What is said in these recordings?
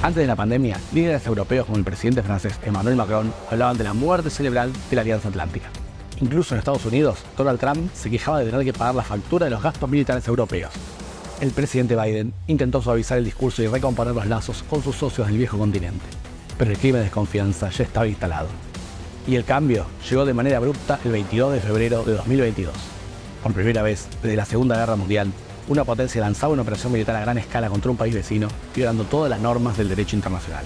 Antes de la pandemia, líderes europeos como el presidente francés Emmanuel Macron hablaban de la muerte cerebral de la Alianza Atlántica. Incluso en Estados Unidos, Donald Trump se quejaba de tener que pagar la factura de los gastos militares europeos. El presidente Biden intentó suavizar el discurso y recomponer los lazos con sus socios del viejo continente, pero el clima de desconfianza ya estaba instalado. Y el cambio llegó de manera abrupta el 22 de febrero de 2022. Por primera vez desde la Segunda Guerra Mundial, una potencia lanzaba una operación militar a gran escala contra un país vecino, violando todas las normas del derecho internacional.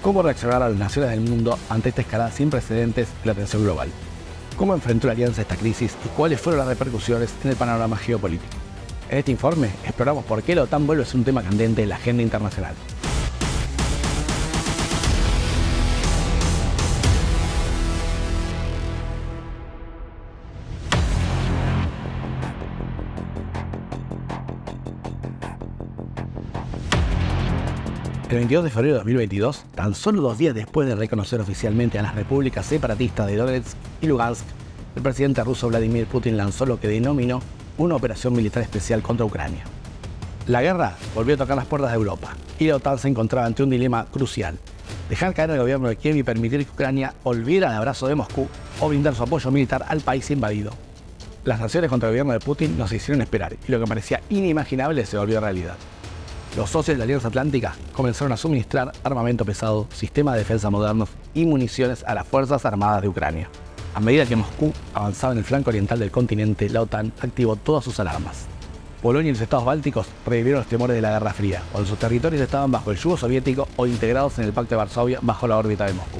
¿Cómo reaccionaron las naciones del mundo ante esta escalada sin precedentes de la tensión global? ¿Cómo enfrentó la alianza esta crisis y cuáles fueron las repercusiones en el panorama geopolítico? En este informe exploramos por qué la OTAN vuelve a ser un tema candente en la agenda internacional. El 22 de febrero de 2022, tan solo 2 días después de reconocer oficialmente a las repúblicas separatistas de Donetsk y Lugansk, el presidente ruso Vladimir Putin lanzó lo que denominó una operación militar especial contra Ucrania. La guerra volvió a tocar las puertas de Europa y la OTAN se encontraba ante un dilema crucial: dejar caer al gobierno de Kiev y permitir que Ucrania volviera al abrazo de Moscú o brindar su apoyo militar al país invadido. Las sanciones contra el gobierno de Putin nos hicieron esperar y lo que parecía inimaginable se volvió realidad. Los socios de la Alianza Atlántica comenzaron a suministrar armamento pesado, sistemas de defensa modernos y municiones a las Fuerzas Armadas de Ucrania. A medida que Moscú avanzaba en el flanco oriental del continente, la OTAN activó todas sus alarmas. Polonia y los estados bálticos revivieron los temores de la Guerra Fría, cuando sus territorios estaban bajo el yugo soviético o integrados en el Pacto de Varsovia bajo la órbita de Moscú.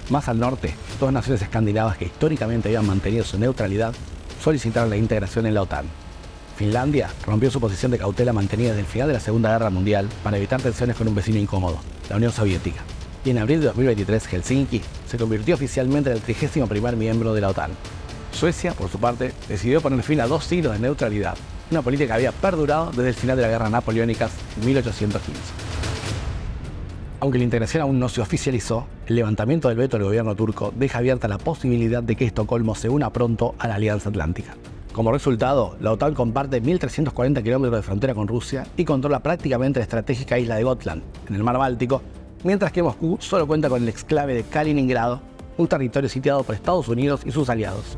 Más al norte, 2 naciones escandinavas que históricamente habían mantenido su neutralidad solicitaron la integración en la OTAN. Finlandia rompió su posición de cautela mantenida desde el final de la Segunda Guerra Mundial para evitar tensiones con un vecino incómodo, la Unión Soviética. Y en abril de 2023, Helsinki se convirtió oficialmente en el 31º miembro de la OTAN. Suecia, por su parte, decidió poner fin a 2 siglos de neutralidad, una política que había perdurado desde el final de la Guerra Napoleónica en 1815. Aunque la integración aún no se oficializó, el levantamiento del veto del gobierno turco deja abierta la posibilidad de que Estocolmo se una pronto a la Alianza Atlántica. Como resultado, la OTAN comparte 1.340 kilómetros de frontera con Rusia y controla prácticamente la estratégica isla de Gotland, en el mar Báltico, mientras que Moscú solo cuenta con el exclave de Kaliningrado, un territorio sitiado por Estados Unidos y sus aliados.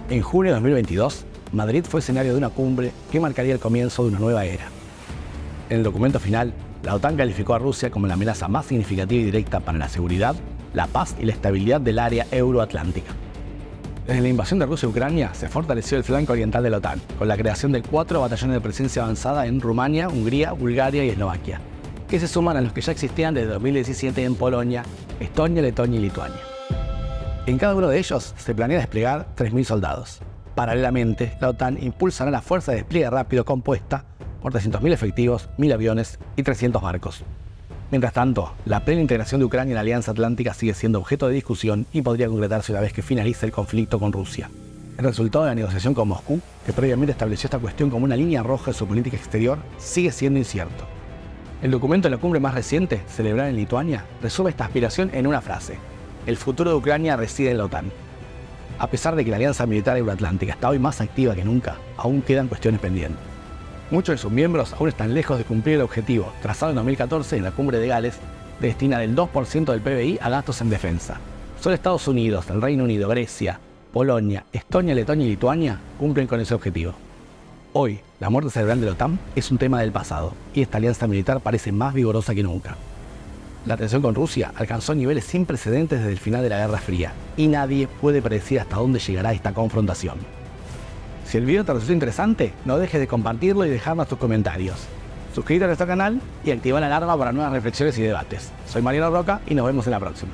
En junio de 2022, Madrid fue escenario de una cumbre que marcaría el comienzo de una nueva era. En el documento final, la OTAN calificó a Rusia como la amenaza más significativa y directa para la seguridad, la paz y la estabilidad del área euroatlántica. Desde la invasión de Rusia a Ucrania se fortaleció el flanco oriental de la OTAN, con la creación de 4 batallones de presencia avanzada en Rumania, Hungría, Bulgaria y Eslovaquia, que se suman a los que ya existían desde 2017 en Polonia, Estonia, Letonia y Lituania. En cada uno de ellos se planea desplegar 3.000 soldados. Paralelamente, la OTAN impulsará la fuerza de despliegue rápido compuesta por 300.000 efectivos, 1.000 aviones y 300 barcos. Mientras tanto, la plena integración de Ucrania en la Alianza Atlántica sigue siendo objeto de discusión y podría concretarse una vez que finalice el conflicto con Rusia. El resultado de la negociación con Moscú, que previamente estableció esta cuestión como una línea roja de su política exterior, sigue siendo incierto. El documento de la cumbre más reciente, celebrada en Lituania, resume esta aspiración en una frase: el futuro de Ucrania reside en la OTAN. A pesar de que la Alianza Militar Euroatlántica está hoy más activa que nunca, aún quedan cuestiones pendientes. Muchos de sus miembros aún están lejos de cumplir el objetivo, trazado en 2014 en la Cumbre de Gales, de destinar el 2% del PBI a gastos en defensa. Solo Estados Unidos, el Reino Unido, Grecia, Polonia, Estonia, Letonia y Lituania cumplen con ese objetivo. Hoy, la muerte cerebral de la OTAN es un tema del pasado, y esta alianza militar parece más vigorosa que nunca. La tensión con Rusia alcanzó niveles sin precedentes desde el final de la Guerra Fría, y nadie puede predecir hasta dónde llegará esta confrontación. Si el video te resultó interesante, no dejes de compartirlo y dejarnos tus comentarios. Suscríbete a nuestro canal y activa la alarma para nuevas reflexiones y debates. Soy Mariano Roca y nos vemos en la próxima.